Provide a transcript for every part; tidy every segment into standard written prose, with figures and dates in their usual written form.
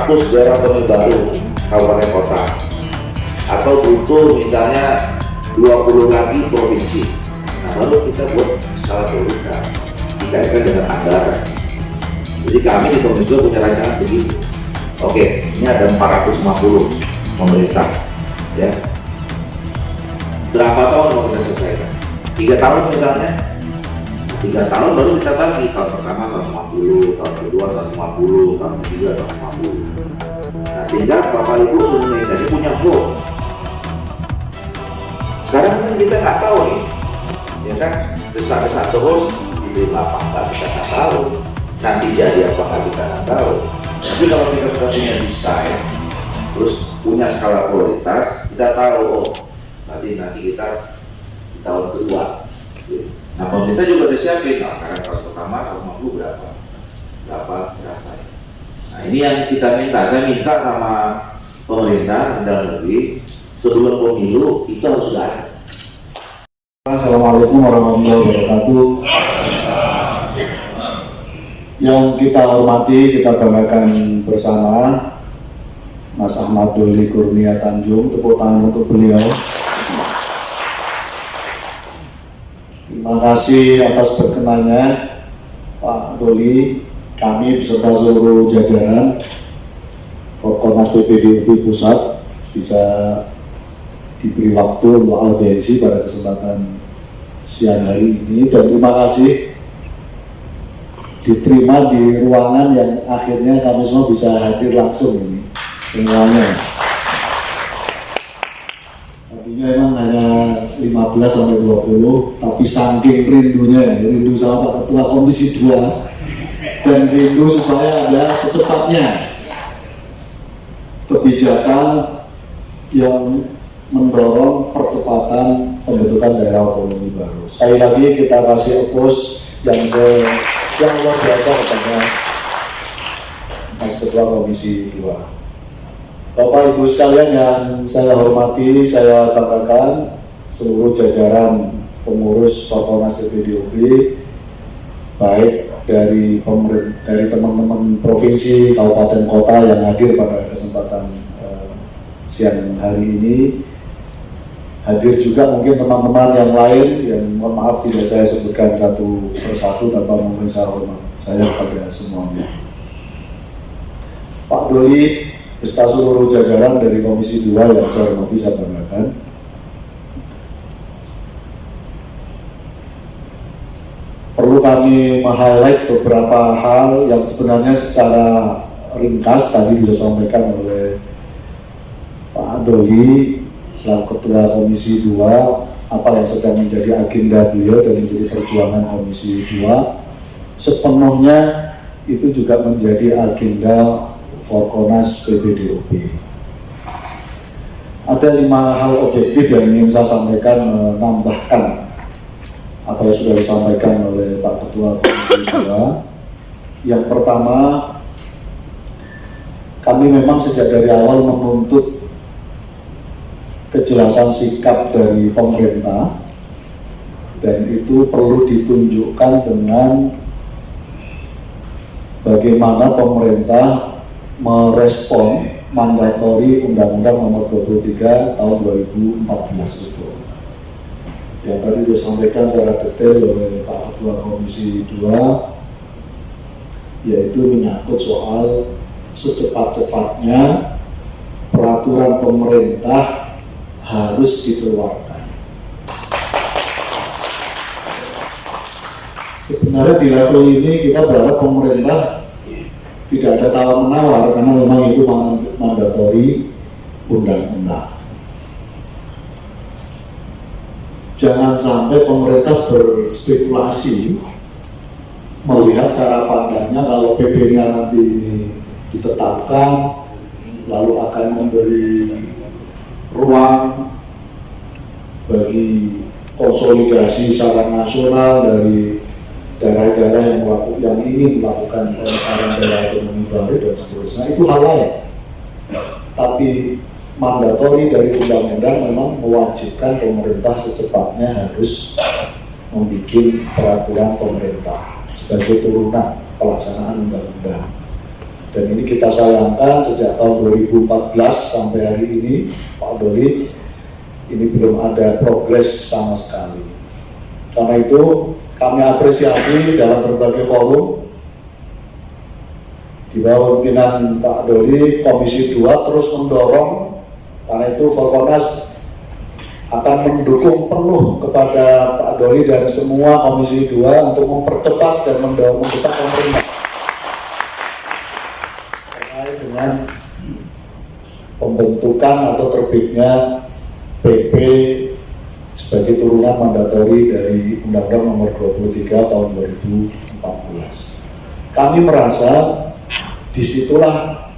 100 daerah otonomi baru kabupaten kota, atau butuh misalnya 20 lagi provinsi. Nah, baru kita buat skala prioritas dikaitkan dengan anggaran. Jadi kami di Komisi 2 punya rancangan begitu. Oke, ini ada 450 pemerintah, ya. Berapa tahun mau kita selesaikan? 3 tahun misalnya. 3 tahun baru kita bagi, tahun pertama tahun 50, tahun kedua tahun 50, tahun ketiga tahun 50. Nah, sehingga Bapak Ibu Indonesia ini punya flow. Sekarang kan kita nggak tahu nih, ya kan, desak-desak terus diterima apa enggak kita nggak tahu, nanti jadi apa enggak kita nggak tahu. Tapi kalau kita sudah punya desain, terus punya skala prioritas, kita tahu, oh nanti kita di tahun kedua. Nah, pemerintah juga udah siapin, nah, karena tahun pertama tahun 50 berapa. Nah, ini yang kita minta. Saya minta sama pemerintah dalam negeri sebelum pemilu itu harus sudah ada. Assalamualaikum warahmatullahi wabarakatuh. Yang kita hormati, kita banggakan bersama Mas Ahmad Doli Kurnia Tanjung. Tepuk tangan untuk beliau. Terima kasih atas berkenannya Pak Doli, kami beserta seluruh jajaran Forkonas PPDIP Pusat bisa diberi waktu untuk audiensi pada kesempatan siang hari ini, dan terima kasih diterima di ruangan yang akhirnya kami semua bisa hadir langsung ini semuanya. Tadinya emang hanya 15-20, tapi saking rindu sama Pak Ketua Komisi 2 dan rindu supaya ada secepatnya kebijakan yang mendorong percepatan pembentukan daerah otonomi baru. Sekali lagi kita kasih opus yang luar biasa kepada Mas Ketua Komisi 2. Bapak Ibu sekalian yang saya hormati, saya banggakan seluruh jajaran pengurus Forkonas PPDIP, baik dari teman-teman provinsi, kabupaten, kota yang hadir pada kesempatan siang hari ini. Hadir juga mungkin teman-teman yang lain yang mohon maaf tidak saya sebutkan satu persatu tanpa memeriksa hormat saya kepada semuanya. Pak Doli beserta seluruh jajaran dari Komisi 2 yang saya hormati, saya banggakan. Perlu kami meng-highlight beberapa hal yang sebenarnya secara ringkas tadi disampaikan oleh Pak Doli selaku Ketua Komisi 2, apa yang sedang menjadi agenda beliau dan menjadi perjuangan Komisi 2 sepenuhnya itu juga menjadi agenda Forkonas PPDIP. Ada 5 hal objektif yang ingin saya sampaikan, menambahkan apa yang sudah disampaikan oleh Pak Ketua Komisi 2. Yang pertama, kami memang sejak dari awal menuntut kejelasan sikap dari pemerintah, dan itu perlu ditunjukkan dengan bagaimana pemerintah merespon mandatori Undang-Undang Nomor 23 Tahun 2014 itu. Yang tadi disampaikan secara detail oleh Pak Ketua Komisi 2, yaitu menyangkut soal secepat-cepatnya peraturan pemerintah harus dikeluarkan. Sebenarnya di level ini kita berharap pemerintah tidak ada tawar-menawar karena memang itu mandatori undang-undang. Jangan sampai pemerintah berspekulasi melihat cara pandangnya kalau PP-nya nanti ini ditetapkan lalu akan memberi ruang bagi konsolidasi secara nasional dari daerah-daerah yang ingin melakukan pemekaran daerah otonomi baru dan seterusnya. Itu hal lain. Tapi mandatori dari undang-undang memang mewajibkan pemerintah secepatnya harus membuat peraturan pemerintah sebagai turunan pelaksanaan undang-undang. Dan ini kita sayangkan sejak tahun 2014 sampai hari ini, Pak Doli, ini belum ada progres sama sekali. Karena itu kami apresiasi dalam berbagai forum, di bawah pimpinan Pak Doli, Komisi 2 terus mendorong, karena itu Forkonas akan mendukung penuh kepada Pak Doli dan semua Komisi 2 untuk mempercepat dan mendorong mendesak pemerintah terkait dengan pembentukan atau terbitnya PP sebagai turunan mandatori dari Undang-Undang Nomor 23 Tahun 2014. Kami merasa disitulah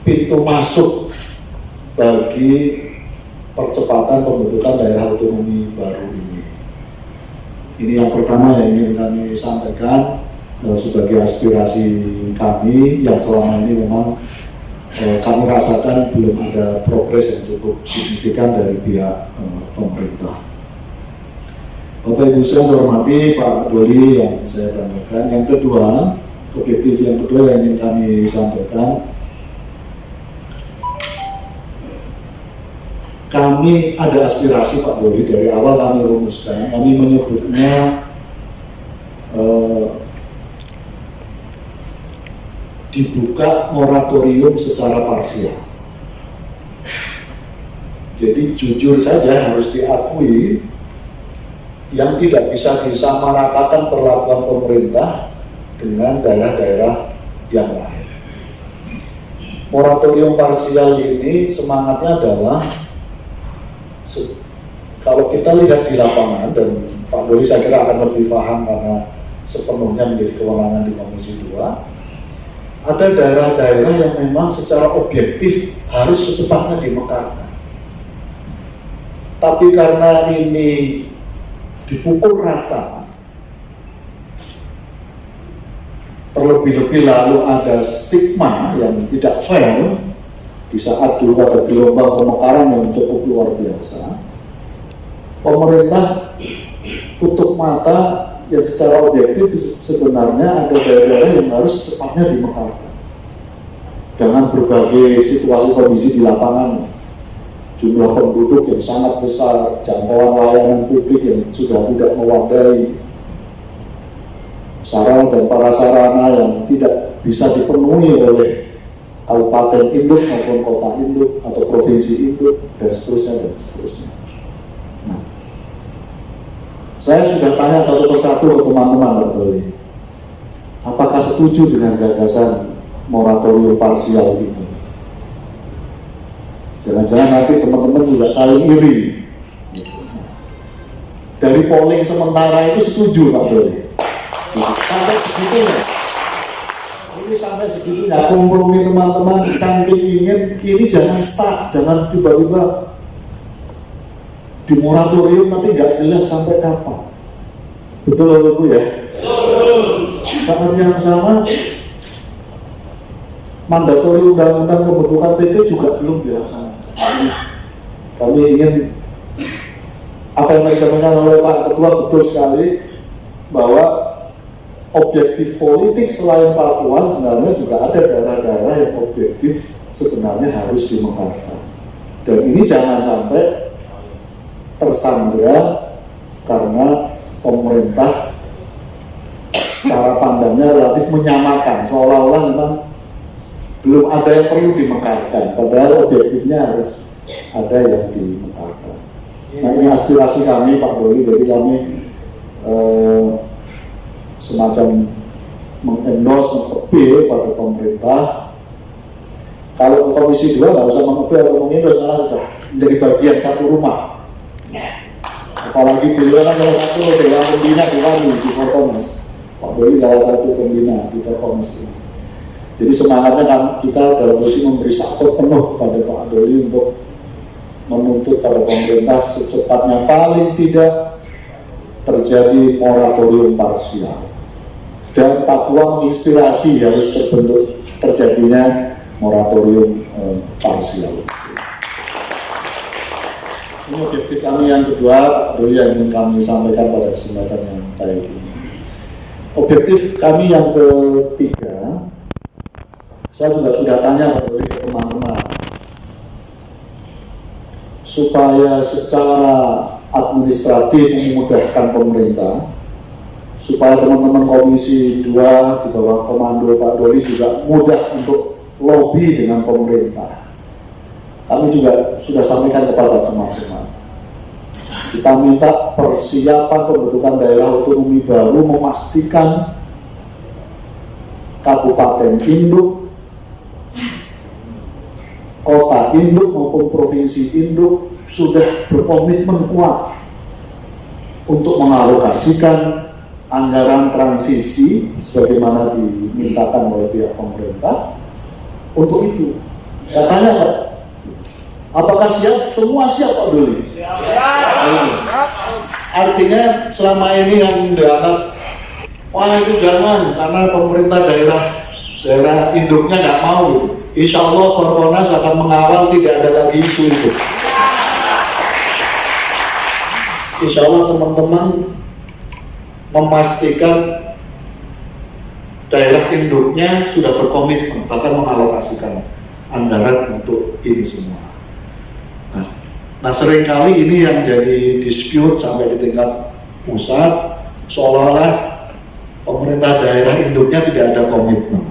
pintu masuk bagi percepatan pembentukan daerah otonomi baru ini. Ini yang pertama yang ingin kami sampaikan sebagai aspirasi kami yang selama ini memang kami rasakan belum ada progres yang cukup signifikan dari pihak pemerintah. Bapak Ibu saya hormati Pak Doli yang saya banggakan. Yang kedua, objektif yang kedua yang ingin kami sampaikan, kami ada aspirasi Pak Doli dari awal kami rumuskan, kami menyebutnya dibuka moratorium secara parsial. Jadi jujur saja harus diakui yang tidak bisa disamaratakan perlakuan pemerintah dengan daerah-daerah yang lain. Moratorium parsial ini semangatnya adalah kalau kita lihat di lapangan, dan Pak Doli saya kira akan lebih paham karena sepenuhnya menjadi kewenangan di Komisi 2, ada daerah-daerah yang memang secara objektif harus secepatnya dimekarkan. Tapi karena ini dipukul rata, terlebih-lebih lalu ada stigma yang tidak fair di saat dulu ada gelombang pemekaran yang cukup luar biasa. Pemerintah tutup mata yang secara objektif sebenarnya ada daerah-daerah yang harus secepatnya dimekarkan dengan berbagai situasi kondisi di lapangan, jumlah penduduk yang sangat besar, jangkauan layanan publik yang sudah tidak mewadai, sarana dan prasarana yang tidak bisa dipenuhi oleh kabupaten induk maupun kota induk atau provinsi induk, dan seterusnya dan seterusnya. Nah, saya sudah tanya satu persatu ke teman-teman Pak Doli, apakah setuju dengan gagasan moratorium parsial ini? Jangan-jangan nanti teman-teman juga saling iri. Dari polling sementara itu setuju Pak Doli. Sampai segitunya. Ini sampai segitunya kompromi teman-teman, saking ingin ini jangan stuck, jangan tiba-tiba di moratorium tapi nggak jelas sampai kapan. Betul Bapak Ibu ya? Saat yang sama mandatori undang-undang pembentukan PP juga belum dilaksanakan. Kami ingin apa yang disampaikan oleh Pak Ketua betul sekali, bahwa objektif politik selain Papua sebenarnya juga ada daerah-daerah yang objektif sebenarnya harus dimekarkan. Dan ini jangan sampai tersandra karena pemerintah cara pandangnya relatif menyamakan, seolah-olah memang belum ada yang perlu dimekarkan, padahal objektifnya harus ada yang dimekarkan. Nah, ini aspirasi kami Pak Doli, jadi kami semacam mengendorse, mengepil pada pemerintah. Kalau ke Komisi 2 nggak usah mengepil atau mengendorse, malah sudah menjadi bagian satu rumah. Apalagi beliau kan salah satu dewan pembina di kami di Forkonas. Pak Doli salah satu pembina di Forkonas ini. Jadi semangatnya kan kita dalam posisi memberi support penuh pada Pak Doli untuk menuntut pada pemerintah secepatnya paling tidak terjadi moratorium parsial. Dan Papua menginspirasi harus terjadinya moratorium parsial. Ini objektif kami yang kedua, Pak Doli, yang ingin kami sampaikan pada kesempatan yang baik ini. Objektif kami yang ketiga, Saya juga sudah tanya Pak Doli ke teman-teman, supaya secara administratif memudahkan pemerintah, supaya teman-teman Komisi 2 di bawah komando Pak Doli juga mudah untuk lobby dengan pemerintah. Kami juga sudah sampaikan kepada teman-teman. Kita minta persiapan pembentukan daerah otonomi baru, memastikan kabupaten induk, kota induk maupun provinsi induk sudah berkomitmen kuat untuk mengalokasikan anggaran transisi sebagaimana dimintakan oleh pihak pemerintah untuk itu. Saya tanya Pak, apakah siap? Semua siap Pak Doli? Artinya selama ini yang dianggap wah itu jangan karena pemerintah daerah induknya nggak mau gitu. Insya Allah Korponas akan mengawal tidak ada lagi isu itu. Insya Allah teman-teman memastikan daerah induknya sudah berkomitmen bahkan mengalokasikan anggaran untuk ini semua. Nah seringkali ini yang jadi dispute sampai di tingkat pusat, seolah-olah pemerintah daerah induknya tidak ada komitmen.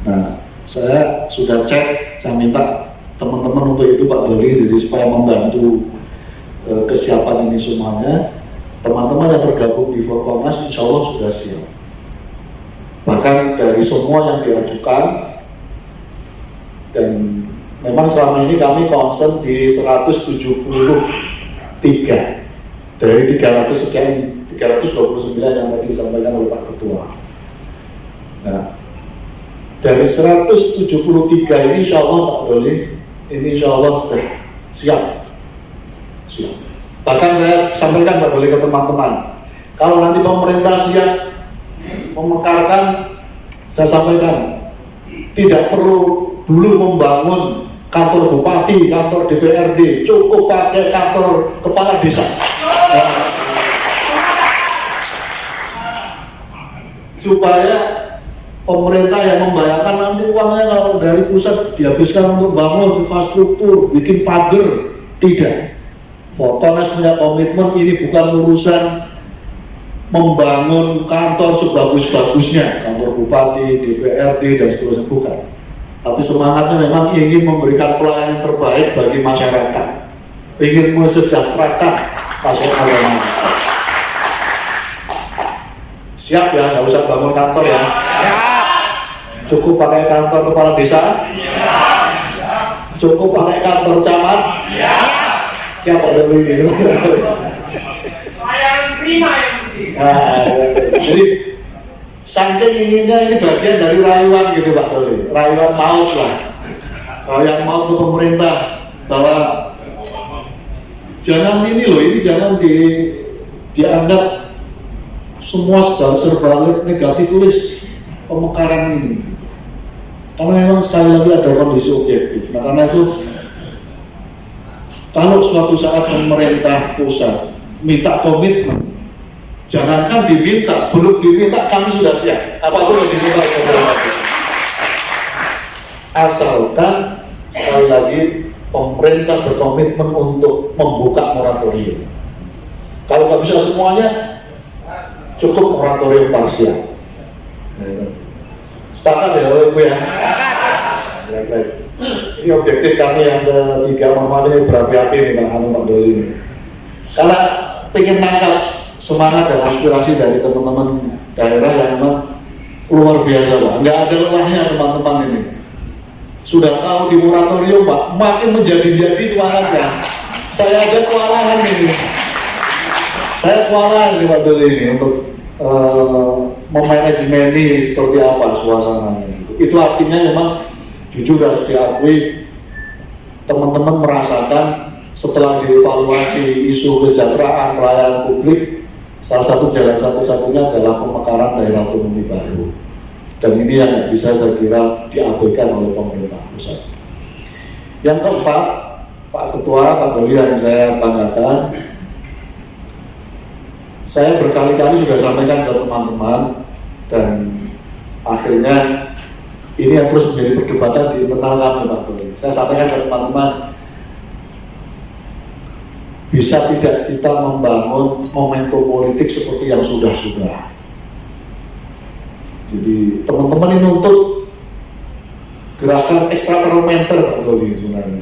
Nah saya sudah cek, saya minta teman-teman untuk itu Pak Doli, jadi supaya membantu kesiapan ini semuanya. Teman-teman yang tergabung di Forkonas insya Allah sudah siap. Bahkan dari semua yang diajukan, dan memang selama ini kami concern di 173 dari 300 sekian, 329 yang tadi disampaikan oleh Pak Ketua. Nah, dari 173 ini insya Allah Pak Doli, ini insya Allah sudah siap. Bahkan saya sampaikan Pak Doli ke teman-teman, kalau nanti pemerintah siap memekarkan, saya sampaikan tidak perlu dulu membangun kantor bupati, kantor DPRD, cukup pakai kantor kepala desa. Supaya pemerintah yang membayangkan nanti uangnya kalau dari pusat dihabiskan untuk bangun infrastruktur, bikin pagar, tidak. Forkonas punya komitmen ini bukan urusan membangun kantor sebagus-bagusnya, kantor bupati, DPRD dan seterusnya, bukan. Tapi semangatnya memang ingin memberikan pelayanan terbaik bagi masyarakat, ingin mesejahterakan masyarakat. Siap ya, nggak usah bangun kantor ya. Cukup pakai kantor kepala desa. Cukup pakai kantor camat. Siapa ada ini? Prima yang penting. Nah, jadi saking inginnya ini bagian dari rayuan gitu Pak Doli, rayuan maut lah, rayuan maut ke pemerintah bahwa jangan ini loh, ini jangan dianggap semua serba negatif list pemekaran ini, karena memang sekali lagi ada kondisi objektif. Nah karena itu kalau suatu saat pemerintah pusat minta komitmen, jangankan diminta, belum diminta kami sudah siap. Apapun yang diminta oleh pemerintah pusat. Asalkan sekali lagi pemerintah berkomitmen untuk membuka moratorium. Kalau nggak bisa semuanya, cukup moratorium parsial. Sepakat ya oleh gue ya? Ini objektif kami yang ketiga, mohon ini berapi-api nih Pak Doli ini. Karena pengen nangkap semangat dan aspirasi dari teman-teman daerah yang memang luar biasa Pak. Nggak ada lelahnya teman-teman ini. Sudah tahu di moratorium Pak, makin menjadi-jadi semangatnya. Saya aja kewalahan ini. Saya kewalahan nih Pak Doli ini untuk memanajemen ini seperti apa suasananya. Itu artinya memang jujur harus diakui, teman-teman merasakan setelah dievaluasi isu kesejahteraan pelayanan publik, salah satu jalan satu-satunya adalah pemekaran daerah otonomi baru. Dan ini yang nggak bisa saya kira diabaikan oleh pemerintah pusat. Yang keempat, Pak Ketua, Pak Doli yang saya banggakan, saya berkali-kali sudah sampaikan ke teman-teman dan akhirnya ini yang terus menjadi perdebatan di internal kami Pak Doli. Saya sampaikan ke teman-teman, bisa tidak kita membangun momentum politik seperti yang sudah-sudah. Jadi teman-teman ini untuk gerakan ekstraparlementer Pak Doli sebenarnya.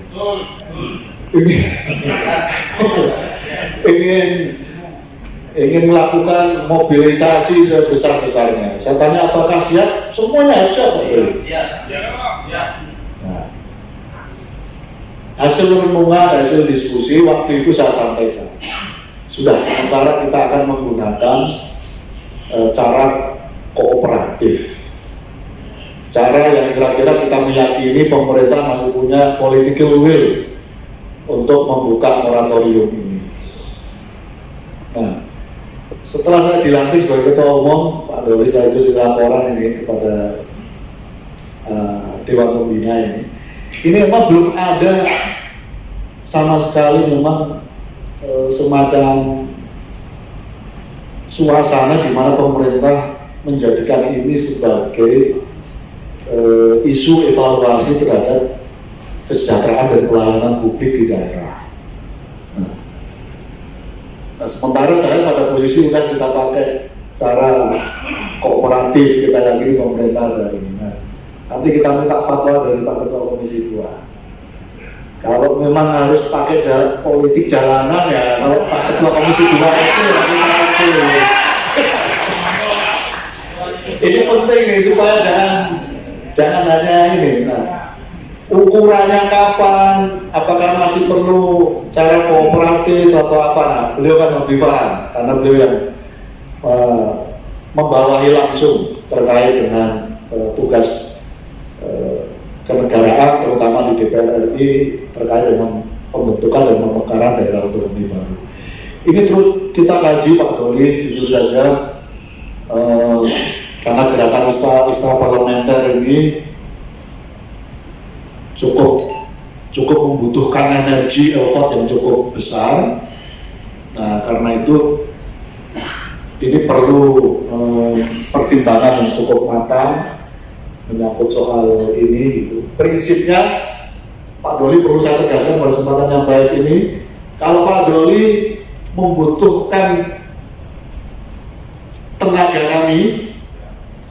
ingin melakukan mobilisasi sebesar-besarnya. Saya tanya apakah siap? Semuanya harus siap Pak Doli. Nah, hasil renungan, hasil diskusi waktu itu saya sampaikan, sudah sementara kita akan menggunakan cara kooperatif, cara yang kira-kira kita meyakini pemerintah masih punya political will untuk membuka moratorium ini. Nah, setelah saya dilantik sebagai ketua umum, Pak Doli, saya itu laporan ini kepada Dewan Pembina ini. Ini memang belum ada sama sekali memang semacam suasana di mana pemerintah menjadikan ini sebagai isu evaluasi terhadap kesejahteraan dan pelayanan publik di daerah. Nah, sementara saya pada posisi udah kita pakai cara kooperatif, kita yakini pemerintah ada ini. Nah, nanti kita minta fatwa dari Pak Ketua Komisi 2. Kalau memang harus pakai politik jalanan ya, kalau Pak Ketua Komisi 2 itu ya kita pakai. Ini penting nih supaya jangan hanya ini. Nah, ukurannya kapan, apakah masih perlu cara kooperatif atau apa? Nah, beliau kan lebih paham karena beliau yang membawahi langsung terkait dengan tugas kenegaraan, terutama di DPR RI terkait dengan pembentukan dan pemekaran daerah otonomi baru. Ini terus kita kaji Pak Doli, jujur saja, karena gerakan ekstraparlementer ini cukup membutuhkan energi effort yang cukup besar. Nah, karena itu ini perlu pertimbangan yang cukup matang menyangkut soal ini gitu. Prinsipnya Pak Doli perlu saya tegaskan pada kesempatan yang baik ini, kalau Pak Doli membutuhkan tenaga kami,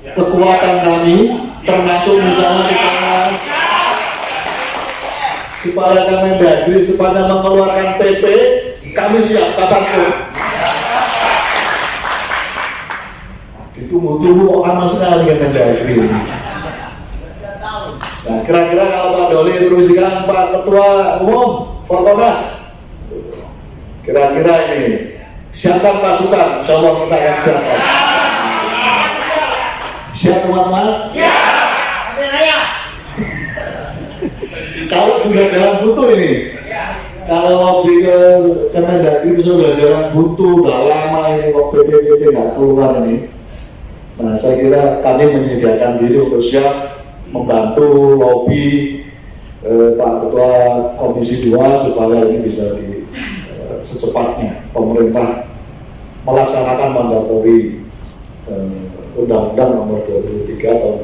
kekuatan kami, termasuk misalnya supaya Kemendagri supaya mengeluarkan PP, kami siap kapanpun. Ditunggu-tunggu kok lama sekali Kemendagri. Nah, kira-kira kalau Pak Doli teruskan Pak Ketua Umum Forkonas, kira-kira ini siapkan pasukan, insya Allah kita akan siapkan. Siap teman-teman? Siap. Kalau sudah jalan buntu ini, kalau lobby ke Kemendagri sudah jalan buntu, udah lama ini kok PP nggak keluar ini. Nah, saya kira kami menyediakan diri untuk siap membantu lobby Pak Ketua Komisi 2 supaya ini bisa secepatnya pemerintah melaksanakan mandatori Undang-Undang Nomor 23 Tahun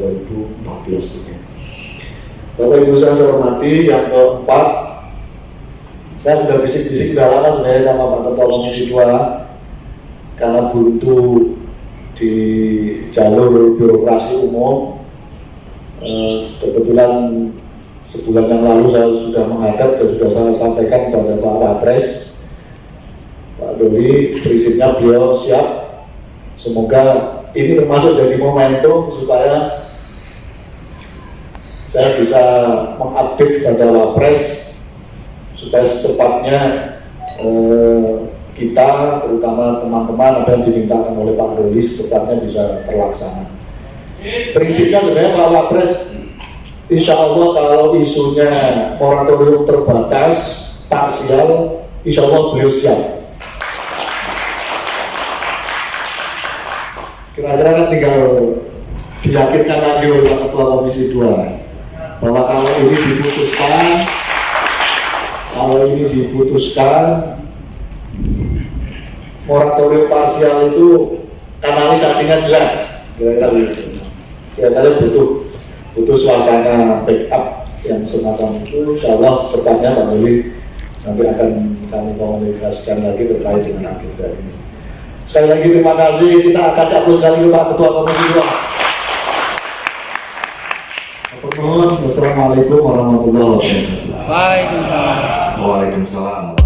2014 ini. Bapak Ibu saya hormati, yang keempat, saya sudah bisik-bisik udah lama sebenarnya sama Pak Ketua Komisi 2 karena buntu di jalur birokrasi umum. Kebetulan sebulan yang lalu saya sudah menghadap dan sudah saya sampaikan kepada Pak Wapres, Pak Doli, prinsipnya beliau siap. Semoga ini termasuk jadi momentum supaya saya bisa mengupdate kepada Wapres supaya secepatnya kita, terutama teman-teman, apa yang dimintakan oleh Pak Doli secepatnya bisa terlaksana. Prinsipnya sebenarnya Pak Wapres, insya Allah kalau isunya moratorium terbatas, parsial, insya Allah beliau siap. Kira-kira kan tinggal diyakinkan lagi oleh Pak Ketua Komisi 2 bahwa kalau ini diputuskan moratorium parsial itu kanalisasinya jelas, kira-kira butuh butuh suasana backup yang semacam itu, insya Allah secepatnya Pak Doli nanti akan kami komunikasikan lagi terkait dengan agenda ini. Sekali lagi terima kasih, kita kasih aplaus sekali Pak Ketua Komisi 2. Wassalamualaikum warahmatullahi wabarakatuh. Waalaikumsalam. Waalaikumsalam.